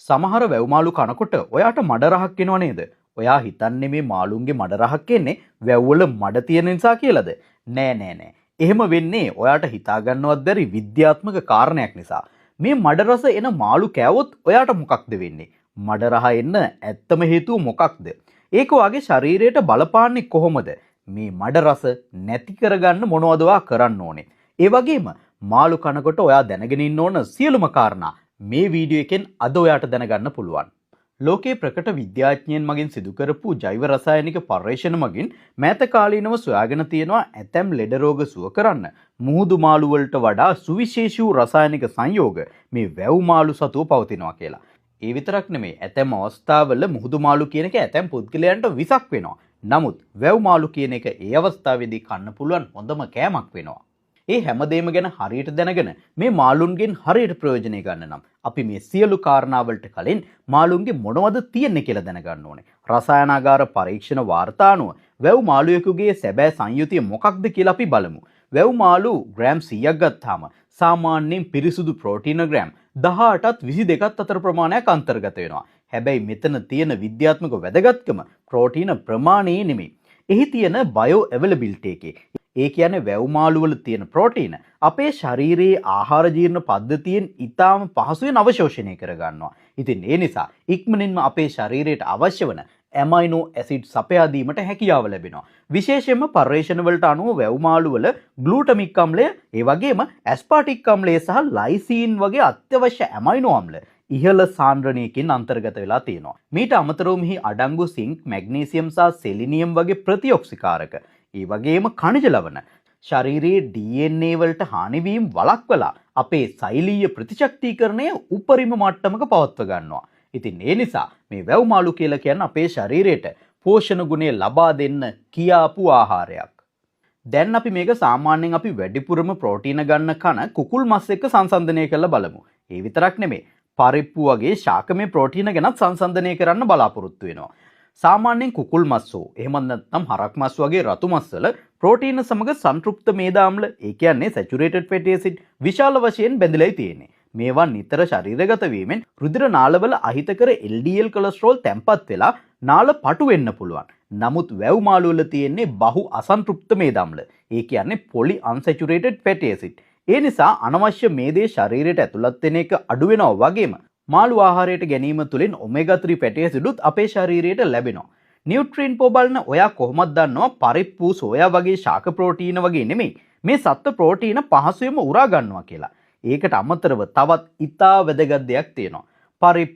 සමහර වැව් මාළු කනකොට ඔයාට මඩ රහක් එනව නේද? ඔයා හිතන්නේ මේ මාළුන්ගේ මඩ රහක් එන්නේ වැව්වල මඩ තියෙන නිසා කියලාද? නෑ. එහෙම වෙන්නේ ඔයාට හිතා ගන්නවත් බැරි විද්‍යාත්මක කාරණයක් නිසා. මේ මඩ රස එන මාළු කෑවොත් ඔයාට මොකක්ද වෙන්නේ? මඩ රහ එන්න ඇත්තම හේතුව මොකක්ද? ඒක ඔයාගේ ශරීරයට බලපාන්නේ කොහොමද? මේ මඩ රස නැති කරගන්න මොනවද ඔයා කරන්න ඕනේ? ඒ වගේම මාළු කනකොට ඔයා දැනගෙන ඉන්න ඕන සියලුම කාරණා මේ වීඩියෝ එකෙන් අද ඔයාට දැනගන්න පුළුවන්. ලෝකයේ ප්‍රකට විද්‍යාඥයන් මගින් සිදු කරපු ජෛව රසායනික පර්යේෂණ මගින් මෑත කාලීනව සොයාගෙන තියෙනවා ඇතැම් ලෙඩ රෝග සුව කරන්න මුහුදු මාළු වලට වඩා සුවිශේෂී වූ රසායනික සංයෝග මේ වැව් මාළු සතුව පවතිනවා කියලා. ඒ විතරක් නෙමෙයි ඇතැම් අවස්ථාවල මුහුදු මාළු කියන එක ඇතැම් පුද්ගලයන්ට විසක් වෙනවා. නමුත් වැව් මාළු කියන එක ඒ අවස්ථාවේදී කන්න පුළුවන් හොඳම කෑමක් වෙනවා. ඒ හැමදේම ගැන හරියට දැනගෙන මේ මාළුන්ගෙන් හරියට ප්‍රයෝජනය ගන්න නම් අපි මේ සියලු කාරණාවලට කලින් මාළුන්ගේ මොනවද තියෙන්නේ කියලා දැනගන්න ඕනේ. රසායනාගාර පරීක්ෂණ වාර්තානුව වැව් මාළුවෙකුගේ සැබෑ සංයුතිය මොකක්ද කියලා අපි බලමු. වැව් මාළු ග්‍රෑම් 100ක් ගත්තාම සාමාන්‍යයෙන් පිරිසුදු ප්‍රෝටීන ග්‍රෑම් 18ත් 22ත් අතර ප්‍රමාණයක් අන්තර්ගත වෙනවා. හැබැයි මෙතන තියෙන විද්‍යාත්මක වැදගත්කම ප්‍රෝටීන ප්‍රමාණයේ නෙමෙයි. එහි තියෙන බයෝ ඇවලබිලිටි එකේ. ඒ කියන්නේ වැව් මාළු වල තියෙන ප්‍රෝටීන අපේ ශරීරයේ ආහාර ජීර්ණ පද්ධතියෙන් ඉතාම පහසුවෙන් අවශෝෂණය කරගන්නවා. ඉතින් ඒ නිසා ඉක්මනින්ම අපේ ශරීරයට අවශ්‍ය වන ඇමයිනෝ ඇසිඩ් සපයා දීමට හැකියාව ලැබෙනවා. විශේෂයෙන්ම පර්යේෂණ වලට අනුව වැව් මාළු වල ග්ලූටමික් අම්ලය, ඒ වගේම ඇස්පාටික් අම්ලය සහ ලයිසීන් වගේ අත්‍යවශ්‍ය ඇමයිනෝ අම්ල ඉහළ සාන්ද්‍රණයකින් අන්තර්ගත වෙලා තියෙනවා. මීට අමතරව මෙහි අඩංගු සිංක්, මැග්නීසියම් සහ සෙලිනියම් වගේ ප්‍රතිඔක්සිකාරක, ඒ වගේම khනිජ ලවණ ශරීරයේ DNA වලට හානිවීම වළක්වලා අපේ සෛලීය ප්‍රතිශක්තිකරණය උපරිම මට්ටමක පවත්ව ගන්නවා. ඉතින් ඒ නිසා මේ වැව් මාළු කියලා කියන්නේ අපේ ශරීරයට පෝෂණ ගුණය ලබා දෙන්න කියාපු ආහාරයක්. දැන් අපි මේක සාමාන්‍යයෙන් අපි වැඩිපුරම ප්‍රෝටීන ගන්න කන කුකුල් මස් එක්ක සංසන්දනය කරලා බලමු. ඒ විතරක් නෙමෙයි පරිප්පු වගේ ශාකමය ප්‍රෝටීන ගැනත් සංසන්දනය කරන්න බලාපොරොත්තු වෙනවා. සාමාන්‍යයෙන් කුකුල් මස් හෝ එහෙම නැත්නම් හරක් මස් වගේ රතු මස් වල ප්‍රෝටීන සමග සංතෘප්ත මේද ආම්ල, ඒ කියන්නේ සැචුරේටඩ් ෆැටි ඇසිඩ් විශාල වශයෙන් බැඳලායි තියෙන්නේ. මේවා නිතර ශරීරගත වීමෙන් රුධිර නාලවල අහිතකර LDL කොලෙස්ටරෝල් තැම්පත් වෙලා නාල පටු වෙන්න පුළුවන්. නමුත් වැව් මාළු වල තියෙන්නේ බහු අසන්තෘප්ත මේද ආම්ල, ඒ කියන්නේ පොලි අන්සැචුරේටඩ් ෆැටි ඇසිඩ්. ඒ නිසා අනවශ්‍ය මේදේ ශරීරයට ඇතුළත් වෙන එක අඩු වෙනවා වගේම මාළු ආහාරයට ගැනීම තුළින් ඔමේගා 3 ෆැටි ඇසිඩුත් අපේ ශරීරයට ලැබෙනවා. නියුට්‍රියන්ට් පො බලන ඔයා කොහොමද දන්නවා පරිප්පු, සෝයා වගේ ශාක ප්‍රෝටීන වගේ නෙමෙයි මේ සත්ත්ව ප්‍රෝටීන පහසුවෙන්ම උරා ගන්නවා කියලා. ඒකට අමතරව තවත් ඉතා වැදගත් දෙයක් තියෙනවා. පරිප්පු,